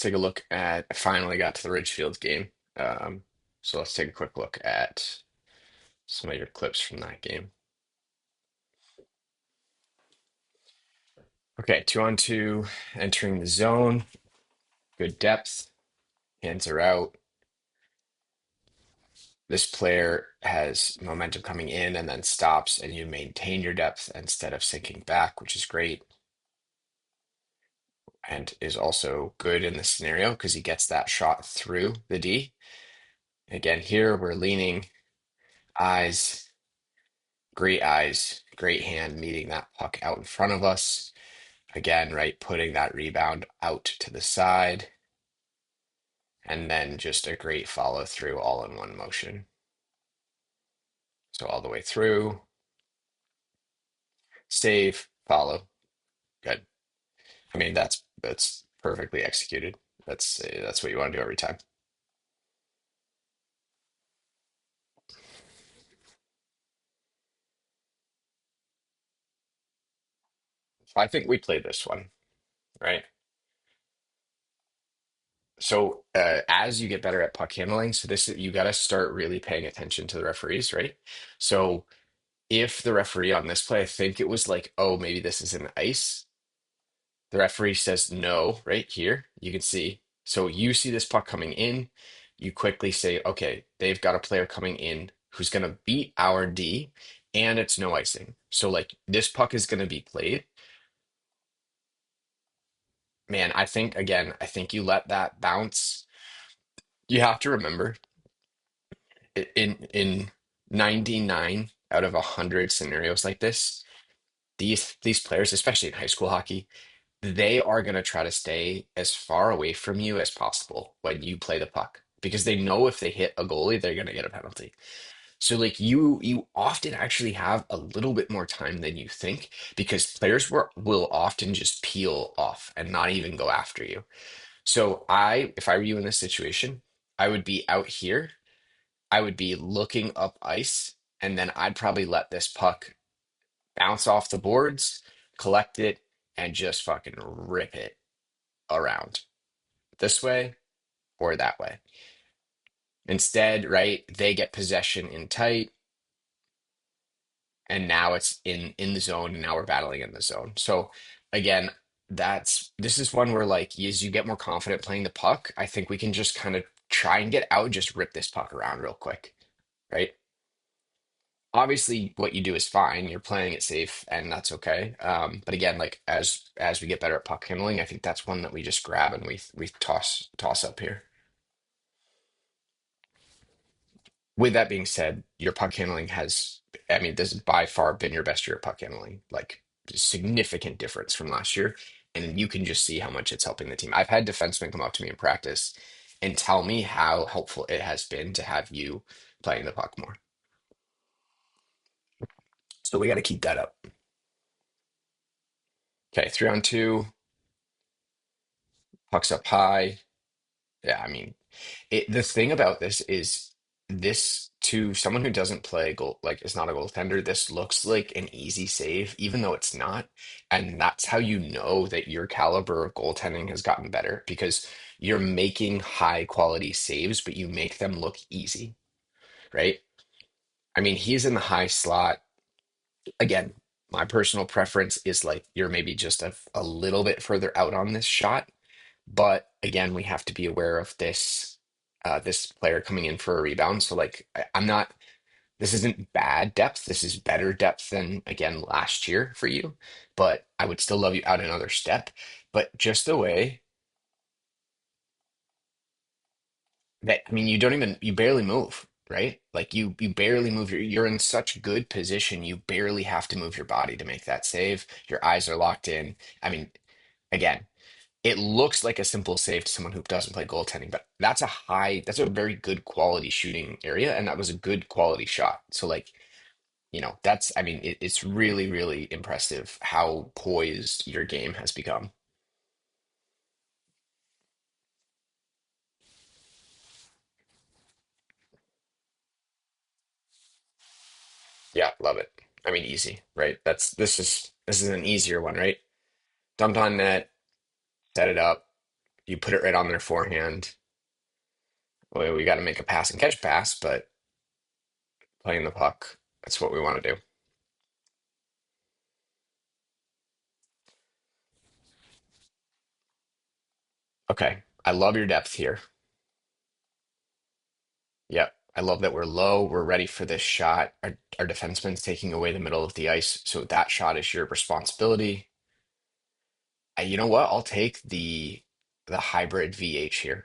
take a look at. I finally got to the Ridgefield game. Um, so let's take a quick look at some of your clips from that game. Okay, 2-on-2, entering the zone, good depth, hands are out. This player has momentum coming in and then stops, and you maintain your depth instead of sinking back, which is great and is also good in this scenario because he gets that shot through the D. Again, here we're leaning, eyes, great hand meeting that puck out in front of us. Again, right, putting that rebound out to the side, and then just a great follow through all in one motion. So all the way through, save, follow, good. I mean, that's perfectly executed. That's what you want to do every time. So I think we played this one, right? So as you get better at puck handling, so this you got to start really paying attention to the referees, right? So if the referee on this play, I think it was like, oh, maybe this is an ice. The referee says no, right here. You can see. So you see this puck coming in. You quickly say, okay, they've got a player coming in who's going to beat our D, and it's no icing. So, like, this puck is going to be played. Man, I think you let that bounce. You have to remember in 99 out of 100 scenarios like this, these players, especially in high school hockey, they are going to try to stay as far away from you as possible when you play the puck because they know if they hit a goalie, they're going to get a penalty. So like you often actually have a little bit more time than you think because players will often just peel off and not even go after you. So if I were you in this situation, I would be out here. I would be looking up ice, and then I'd probably let this puck bounce off the boards, collect it, and just fucking rip it around this way or that way. Instead, right, they get possession in tight, and now it's in the zone, and now we're battling in the zone. So again, this is one where like as you get more confident playing the puck, I think we can just kind of try and get out, just rip this puck around real quick, right? Obviously, what you do is fine. You're playing it safe, and that's okay. But again, like as we get better at puck handling, I think that's one that we just grab and we toss up here. With that being said, your puck handling has, I mean, this has by far been your best year of puck handling, like significant difference from last year. And you can just see how much it's helping the team. I've had defensemen come up to me in practice and tell me how helpful it has been to have you playing the puck more. So we got to keep that up. Okay, 3-on-2, pucks up high. Yeah, I mean, the thing about this is this to someone who doesn't play goal, like is not a goaltender, this looks like an easy save, even though it's not. And that's how you know that your caliber of goaltending has gotten better because you're making high quality saves, but you make them look easy, right? I mean, he's in the high slot. Again, my personal preference is like you're maybe just a little bit further out on this shot. But again, we have to be aware of this player coming in for a rebound. So like I'm not this isn't bad depth. This is better depth than again last year for you. But I would still love you out another step. But just the way that I mean you barely move, right? Like you barely move you're in such good position, you barely have to move your body to make that save. Your eyes are locked in. I mean, again, it looks like a simple save to someone who doesn't play goaltending, but that's a very good quality shooting area, and that was a good quality shot. So, like, I mean, it's really, really impressive how poised your game has become. Yeah, love it. I mean, easy, right? This is an easier one, right? Dumped on net, set it up. You put it right on their forehand. Well, we got to make a pass and catch pass, but playing the puck, that's what we want to do. Okay. I love your depth here. Yep. I love that we're low. We're ready for this shot. Our defenseman's taking away the middle of the ice. So that shot is your responsibility. You know what? I'll take the hybrid VH here.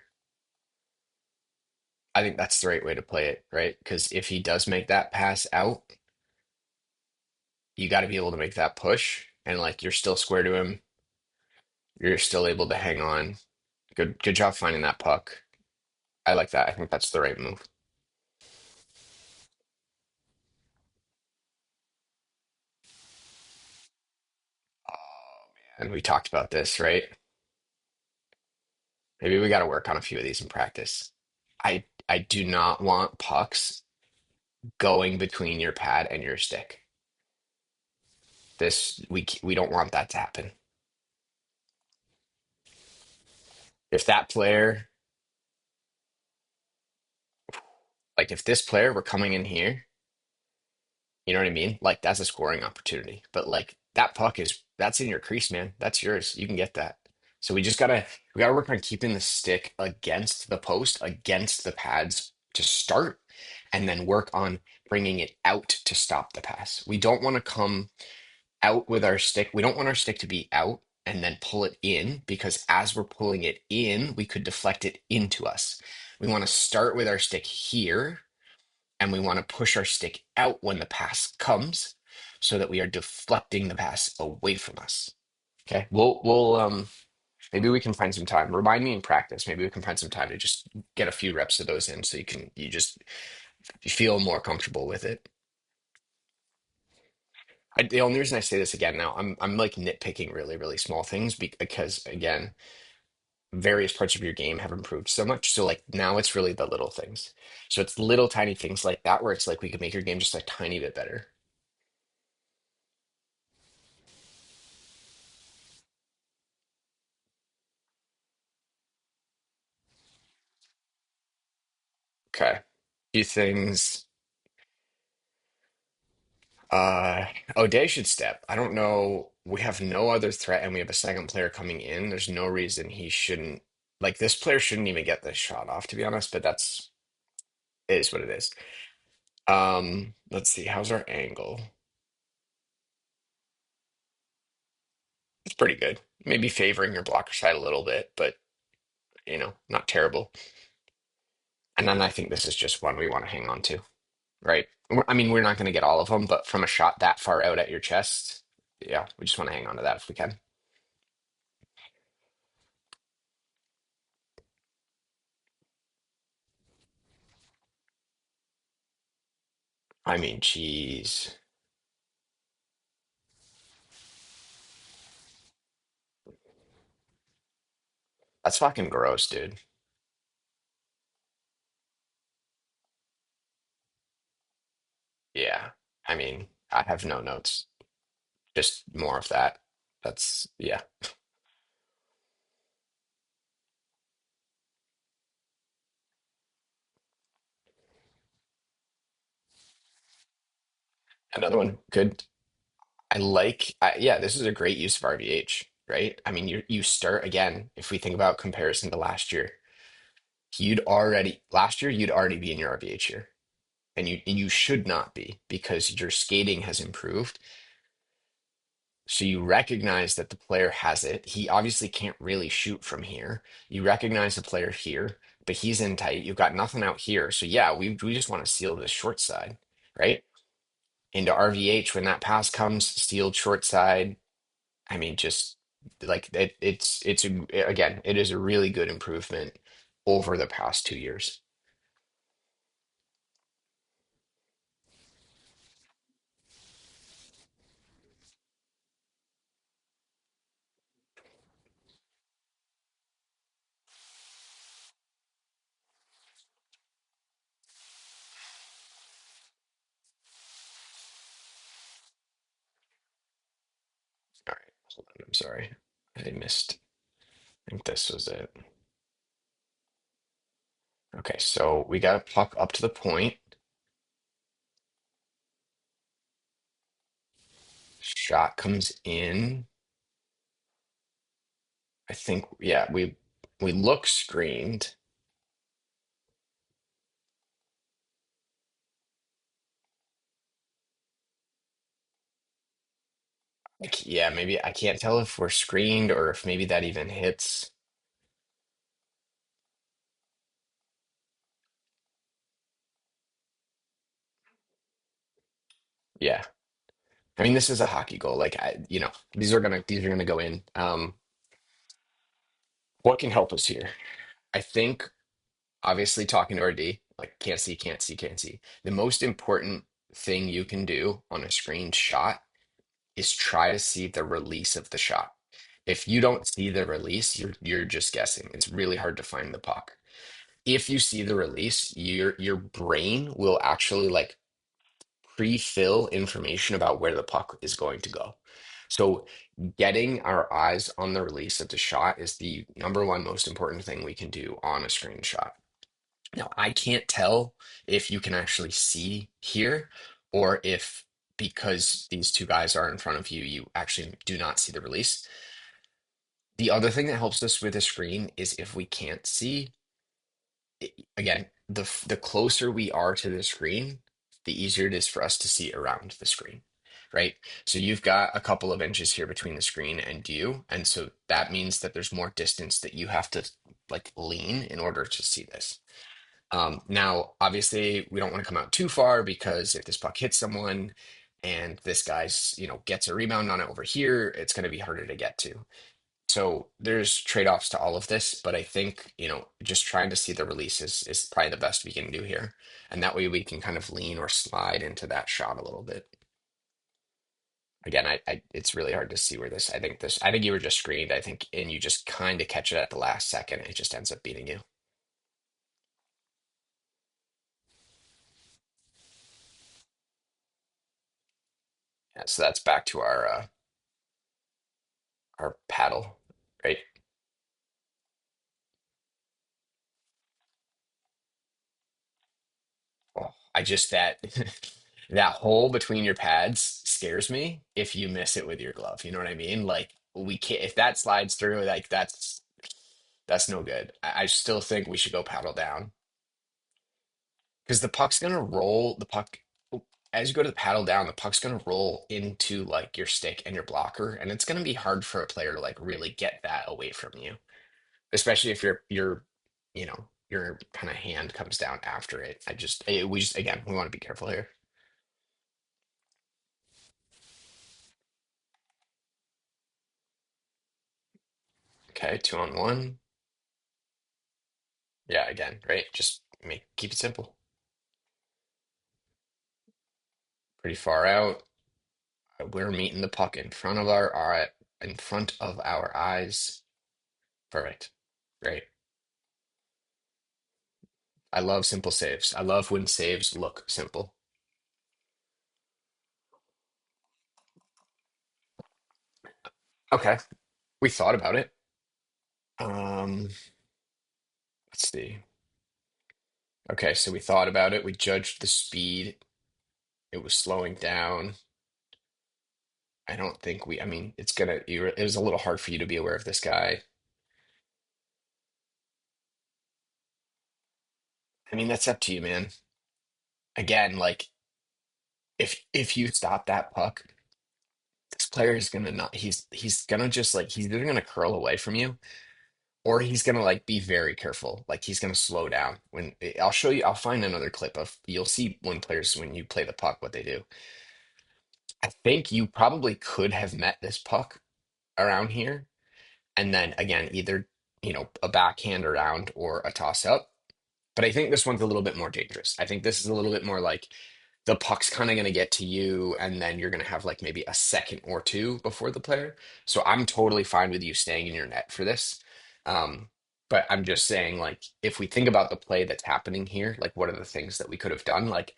I think that's the right way to play it, right? Because if he does make that pass out, you got to be able to make that push, and like you're still square to him. You're still able to hang on. Good job finding that puck. I like that. I think that's the right move. Oh man, we talked about this, right? Maybe we got to work on a few of these in practice. I do not want pucks going between your pad and your stick. We don't want that to happen. If that player, like if this player were coming in here, you know what I mean? Like that's a scoring opportunity. But like that puck that's in your crease, man. That's yours. You can get that. So we gotta work on keeping the stick against the post, against the pads to start, and then work on bringing it out to stop the pass. We don't want to come out with our stick. We don't want our stick to be out and then pull it in because as we're pulling it in, we could deflect it into us. We want to start with our stick here and we want to push our stick out when the pass comes so that we are deflecting the pass away from us. Okay. We'll maybe we can find some time. Remind me in practice. Maybe we can find some time to just get a few reps of those in so you feel more comfortable with it. The only reason I say this again now, I'm like nitpicking really small things because again, various parts of your game have improved so much. So like now it's really the little things. So it's little tiny things like that where it's like we could make your game just a tiny bit better. Okay. Few things. Uh O'Day should step. I don't know. We have no other threat and we have a second player coming in. There's no reason he shouldn't like this player shouldn't even get this shot off, to be honest, but that's it is what it is. Let's see, how's our angle? It's pretty good. Maybe favoring your blocker side a little bit, but not terrible. And then I think this is just one we want to hang on to, right? I mean, we're not going to get all of them, but from a shot that far out at your chest, yeah, we just want to hang on to that if we can. I mean, geez, that's fucking gross, dude. Yeah, I mean, I have no notes, just more of that. That's yeah. Another one, good. Yeah, this is a great use of RVH, right? I mean, you start again, if we think about comparison to last year, last year you'd already be in your RVH year. And you should not be because your skating has improved. So you recognize that the player has it. He obviously can't really shoot from here. You recognize the player here, but he's in tight. You've got nothing out here. So yeah, we just want to seal the short side, right? Into RVH when that pass comes, sealed short side. I mean, just like again, it is a really good improvement over the past 2 years. All right, hold on, I'm sorry. I missed. I think this was it. Okay, so we got a puck up to the point. Shot comes in. I think, yeah, we look screened. Like, yeah, maybe I can't tell if we're screened or if maybe that even hits. Yeah. I mean, this is a hockey goal. Like these are gonna go in. What can help us here? I think obviously talking to our D, like can't see, can't see, can't see. The most important thing you can do on a screened shot is try to see the release of the shot. If you don't see the release, you're just guessing. It's really hard to find the puck. If you see the release, your brain will actually like pre-fill information about where the puck is going to go. So getting our eyes on the release of the shot is the number one most important thing we can do on a screenshot. Now, I can't tell if you can actually see here or if because these two guys are in front of you, you actually do not see the release. The other thing that helps us with a screen is if we can't see, again, the closer we are to the screen, the easier it is for us to see around the screen, right? So you've got a couple of inches here between the screen and you, and so that means that there's more distance that you have to like lean in order to see this. Now, obviously, we don't want to come out too far because if this puck hits someone and this guy's, gets a rebound on it over here, it's going to be harder to get to. So there's trade-offs to all of this, but I think, just trying to see the release is probably the best we can do here. And that way we can kind of lean or slide into that shot a little bit. Again, it's really hard to see where I think you were just screened, I think, and you just kind of catch it at the last second. It just ends up beating you. Yeah, so that's back to our paddle, right? Oh, I just that that hole between your pads scares me if you miss it with your glove. You know what I mean? Like we can't if that slides through, like that's no good. I still think we should go paddle down because the puck's gonna roll. The puck as you go to the paddle down, the puck's gonna roll into like your stick and your blocker, and it's gonna be hard for a player to like really get that away from you, especially if your kind of hand comes down after it. We just again we want to be careful here. Okay, 2-on-1. Yeah, again, right? Just keep it simple. Pretty far out. We're meeting the puck in front of our eyes. Perfect. Great. I love simple saves. I love when saves look simple. Okay, we thought about it. Let's see. Okay, so we thought about it. We judged the speed. It was slowing down. I don't think I mean, it was a little hard for you to be aware of this guy. I mean, that's up to you, man. Again, like if you stop that puck, this player is gonna not he's gonna just like he's either gonna curl away from you or he's gonna like be very careful. Like he's gonna slow down. I'll show you, I'll find another clip of you'll see when you play the puck what they do. I think you probably could have met this puck around here and then again either a backhand around or a toss up. But I think this one's a little bit more dangerous. I think this is a little bit more like the puck's kind of going to get to you, and then you're going to have like maybe a second or two before the player. So I'm totally fine with you staying in your net for this. Um, but I'm just saying, like, if we think about the play that's happening here, like, what are the things that we could have done? Like,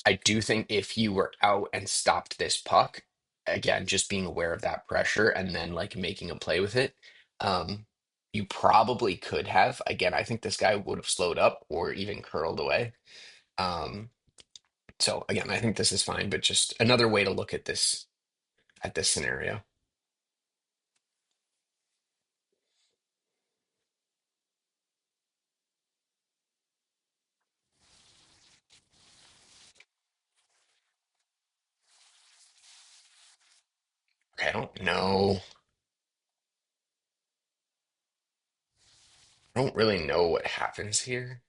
I do think if you were out and stopped this puck, again, just being aware of that pressure and then like making a play with it. Um, You probably could have. Again, I think this guy would have slowed up or even curled away. Um, so again, I think this is fine, but just another way to look at this scenario. Okay, I don't know. I don't really know what happens here.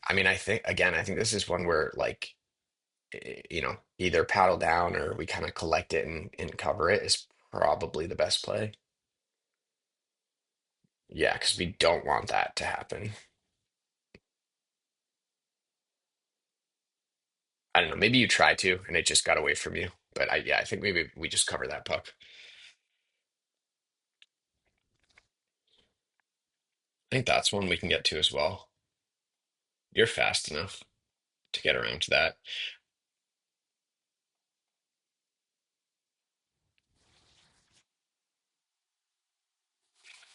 I mean, I think again, I think this is one where like either paddle down or we kind of collect it and cover it is probably the best play. Yeah, because we don't want that to happen. I don't know. Maybe you tried to and it just got away from you. But yeah, I think maybe we just cover that puck. I think that's one we can get to as well. You're fast enough to get around to that.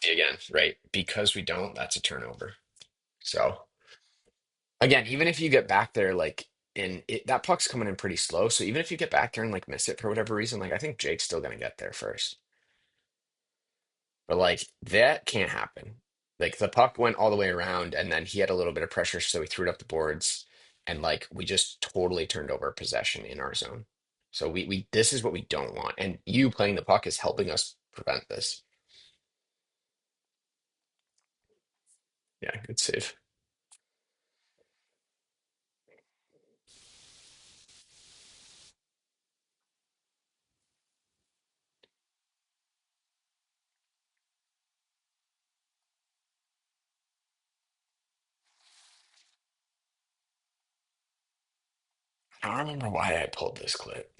Again, right? Because we don't, that's a turnover. So again, even if you get back there, like that puck's coming in pretty slow. So even if you get back there and like miss it for whatever reason, like I think Jake's still gonna get there first. But like that can't happen. Like the puck went all the way around and then he had a little bit of pressure, so he threw it up the boards and like we just totally turned over possession in our zone. So we this is what we don't want. And you playing the puck is helping us prevent this. Yeah, good save. I don't remember why I pulled this clip.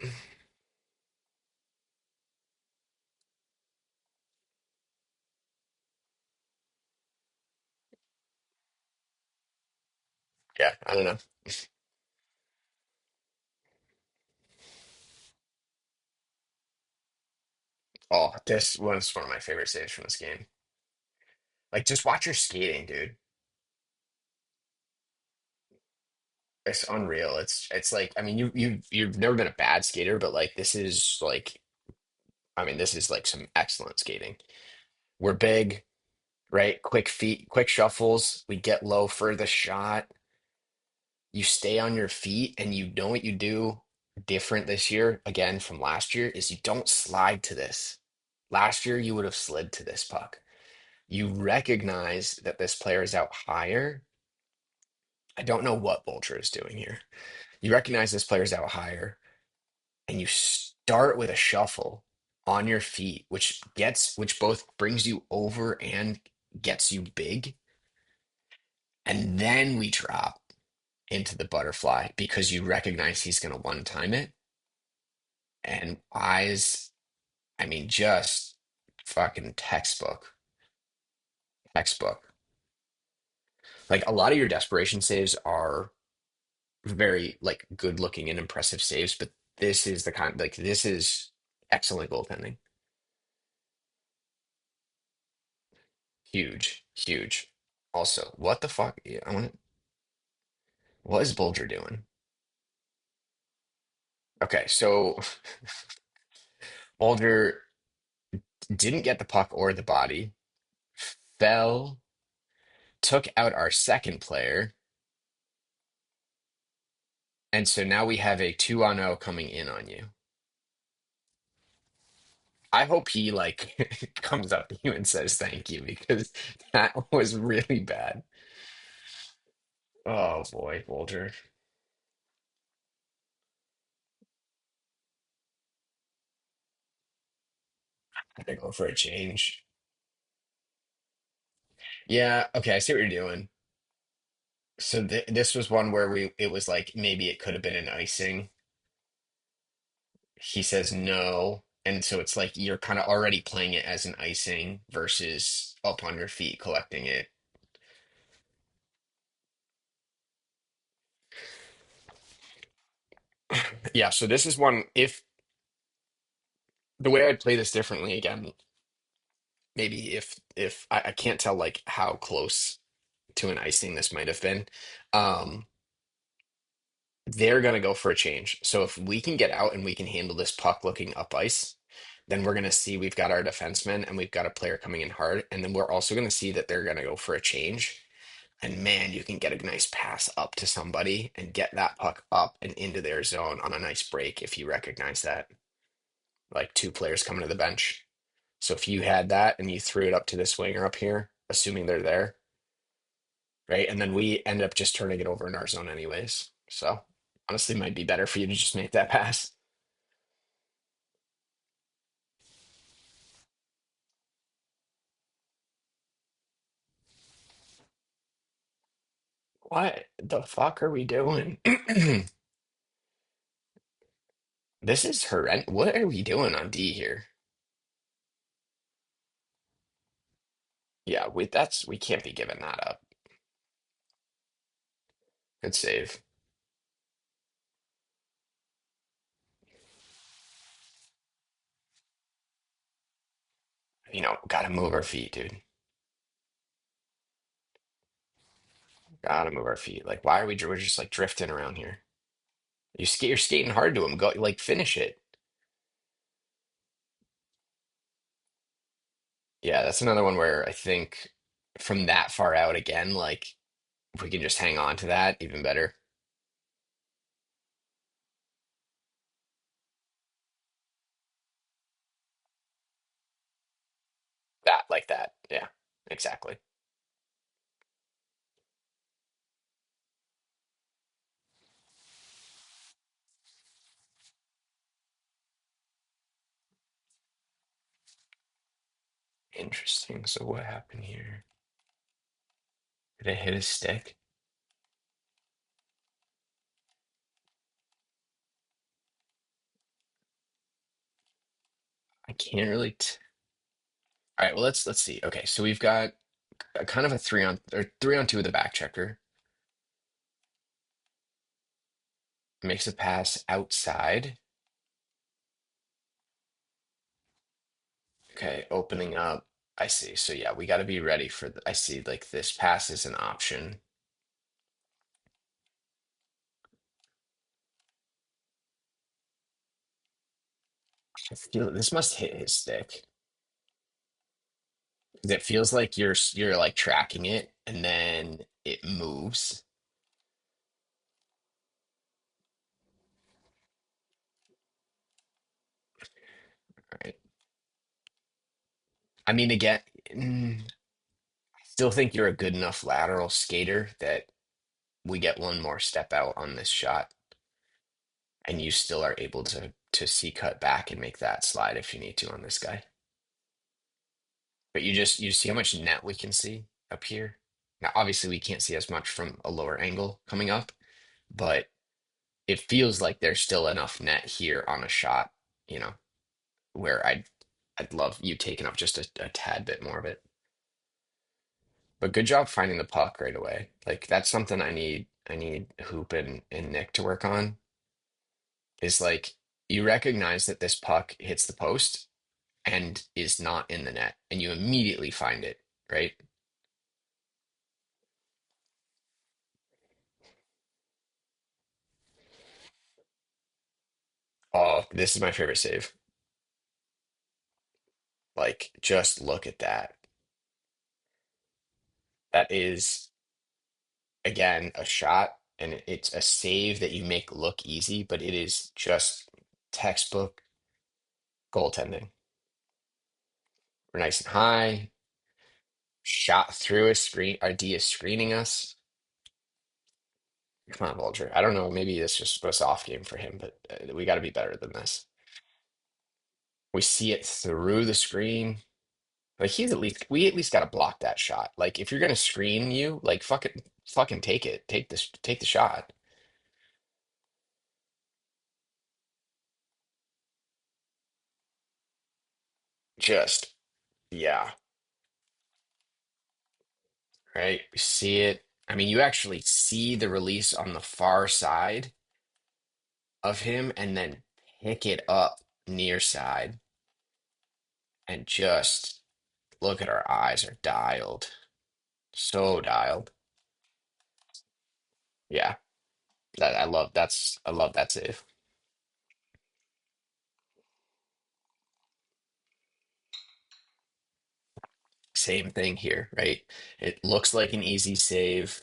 Yeah, I don't know. Oh, this was one of my favorite saves from this game. Like just watch your skating, dude. It's unreal. It's like I mean you've never been a bad skater, but like this is like I mean this is like some excellent skating. We're big, right? Quick feet, quick shuffles. We get low for the shot. You stay on your feet, and you know what you do different this year, again from last year, is you don't slide to this. Last year, you would have slid to this puck. You recognize that this player is out higher. I don't know what Bolger is doing here. You recognize this player's out higher, and you start with a shuffle on your feet, which both brings you over and gets you big. And then we drop into the butterfly because you recognize he's going to one time it. And eyes, I mean, just fucking textbook, textbook. Like a lot of your desperation saves are very like good looking and impressive saves, but this is the kind like this is excellent goaltending. Huge, huge. Also, what the fuck? Yeah, what is Bulger doing? Okay, so Bulger didn't get the puck or the body, fell, took out our second player, and so now we have a 2-on-0 coming in on you. I hope he like comes up to you and says thank you because that was really bad. Oh boy, Bulger. I gotta go for a change. Yeah, okay, I see what you're doing. So this was one where we it was like maybe it could have been an icing. He says no, and so it's like you're kind of already playing it as an icing versus up on your feet collecting it. Yeah, so this is one if the way I'd play this differently again, maybe if I can't tell like how close to an icing this might have been. Um, they're gonna go for a change. So if we can get out and we can handle this puck looking up ice, then we're gonna see we've got our defenseman and we've got a player coming in hard. And then we're also gonna see that they're gonna go for a change. And man, you can get a nice pass up to somebody and get that puck up and into their zone on a nice break if you recognize that. Like two players coming to the bench. So if you had that and you threw it up to this winger up here, assuming they're there, right? And then we end up just turning it over in our zone anyways. So honestly, might be better for you to just make that pass. What the fuck are we doing? This is horrendous. What are we doing on D here? Yeah, we can't be giving that up. Good save. Gotta move our feet, dude. Gotta move our feet. Like, why are we're just like drifting around here? You're skating hard to him. Go like finish it. Yeah, that's another one where I think from that far out again, like if we can just hang on to that, even better. That like that. Yeah, exactly. Interesting. So what happened here? Did it hit his stick? I can't really. All right, well let's see. Okay, so we've got a kind of a 3-on-2 with a back checker. Makes a pass outside. Okay, opening up. I see. So yeah, we got to be ready for I see like this pass is an option. I feel this must hit his stick. 'Cause it feels like you're like tracking it and then it moves. Right. I mean, again, I still think you're a good enough lateral skater that we get one more step out on this shot, and you still are able to see cut back and make that slide if you need to on this guy. But you see how much net we can see up here. Now, obviously, we can't see as much from a lower angle coming up, but it feels like there's still enough net here on a shot, you know, where I'd love you taking up just a tad bit more of it. But good job finding the puck right away. Like that's something I need Hoop and Nick to work on is like you recognize that this puck hits the post and is not in the net, and you immediately find it, right? Oh, this is my favorite save. Like, just look at that. That is, again, a shot, and it's a save that you make look easy, but it is just textbook goaltending. We're nice and high, shot through a screen. Our D is screening us. Come on, Vulture. I don't know. Maybe this just was off game for him, but we got to be better than this. We see it through the screen. Like we at least got to block that shot. Like if you're gonna screen you, like fucking take it. Take the shot. Just yeah, right. We see it. I mean, you actually see the release on the far side of him, and then pick it up near side and just Look at our eyes are dialed. So dialed. Yeah. I love that save. Same thing here, right? It looks like an easy save,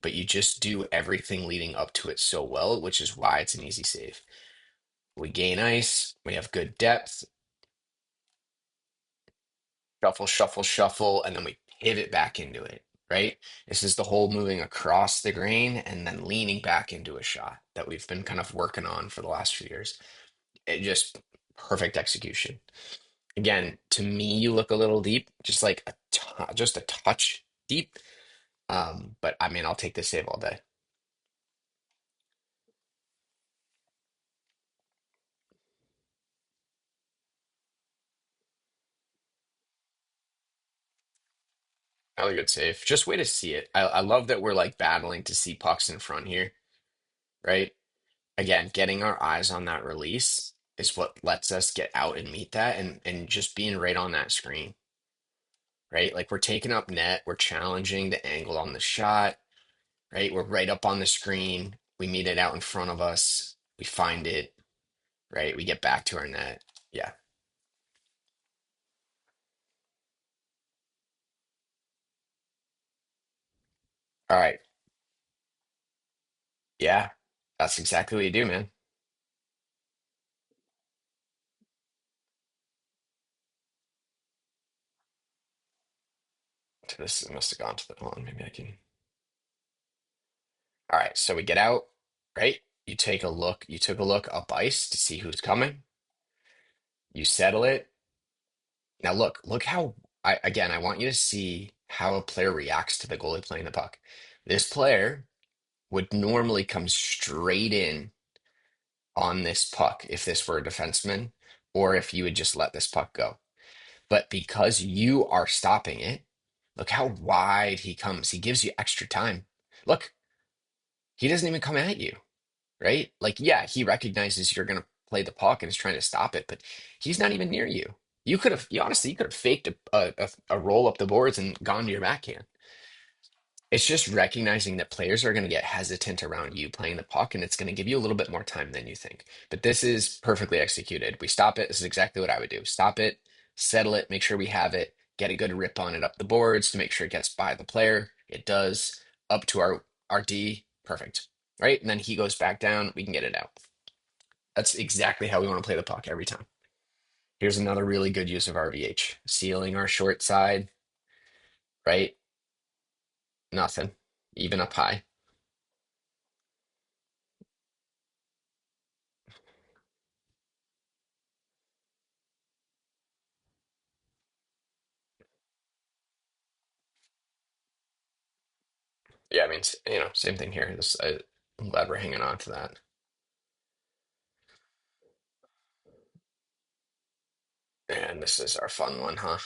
but you just do everything leading up to it so well, which is why it's an easy save. We gain ice, we have good depth, shuffle, shuffle, shuffle, and then we pivot back into it, right? This is the whole moving across the grain and then leaning back into a shot that we've been kind of working on for the last few years. It just perfect execution. Again, to me, you look a little deep, just like just a touch deep. But I mean, I'll take this save all day. Another good save. Just way to see it. I love that we're like battling to see pucks in front here, right? Again, getting our eyes on that release is what lets us get out and meet that and just being right on that screen, right? Like we're taking up net, we're challenging the angle on the shot, right? We're right up on the screen. We meet it out in front of us. We find it, right? We get back to our net. Yeah. All right. Yeah. That's exactly what you do, man. This must have gone to the, hold on, maybe I can. All right. So we get out, right? You take a look, you took a look up ice to see who's coming. You settle it. Now look how I want you to see how a player reacts to the goalie playing the puck. This player would normally come straight in on this puck if this were a defenseman, or if you would just let this puck go. But because you are stopping it, look how wide he comes. He gives you extra time. Look, he doesn't even come at you, right? Like, yeah, he recognizes you're going to play the puck and is trying to stop it, but he's not even near you. You honestly, you could have faked a roll up the boards and gone to your backhand. It's just recognizing that players are going to get hesitant around you playing the puck, and it's going to give you a little bit more time than you think. But this is perfectly executed. We stop it. This is exactly what I would do. Stop it, settle it, make sure we have it, get a good rip on it up the boards to make sure it gets by the player. It does up to our D. Perfect. Right? And then he goes back down. We can get it out. That's exactly how we want to play the puck every time. Here's another really good use of RVH. Sealing our short side, right? Nothing. Even up high. Yeah, I mean, same thing here. I'm glad we're hanging on to that. And this is our fun one, huh?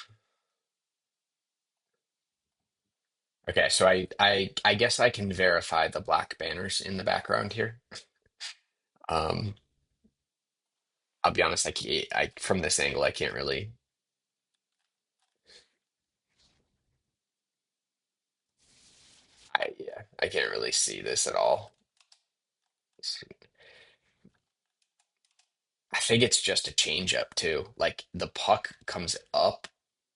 Okay, so I guess I can verify the black banners in the background here. Um, I'll be honest, I from this angle I can't really. I can't really see this at all. I think it's just a change up too. Like the puck comes up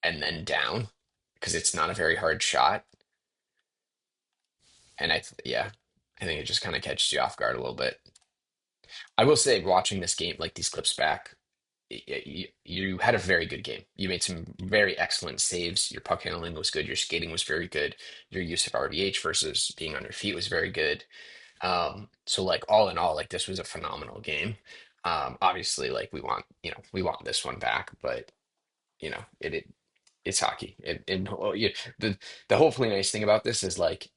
and then down because it's not a very hard shot. And yeah, I think it just kind of catches you off guard a little bit. I will say, watching this game, like these clips back, you had a very good game. You made some very excellent saves. Your puck handling was good. Your skating was very good. Your use of RDH versus being on your feet was very good. So like all in all, like this was a phenomenal game. Obviously, like we want this one back, but it's hockey. The hopefully nice thing about this is like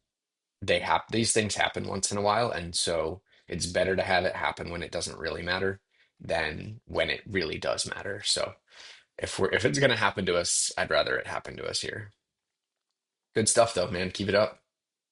these things happen once in a while, and so it's better to have it happen when it doesn't really matter than when it really does matter. So if it's gonna happen to us, I'd rather it happen to us here. Good stuff though, man. Keep it up.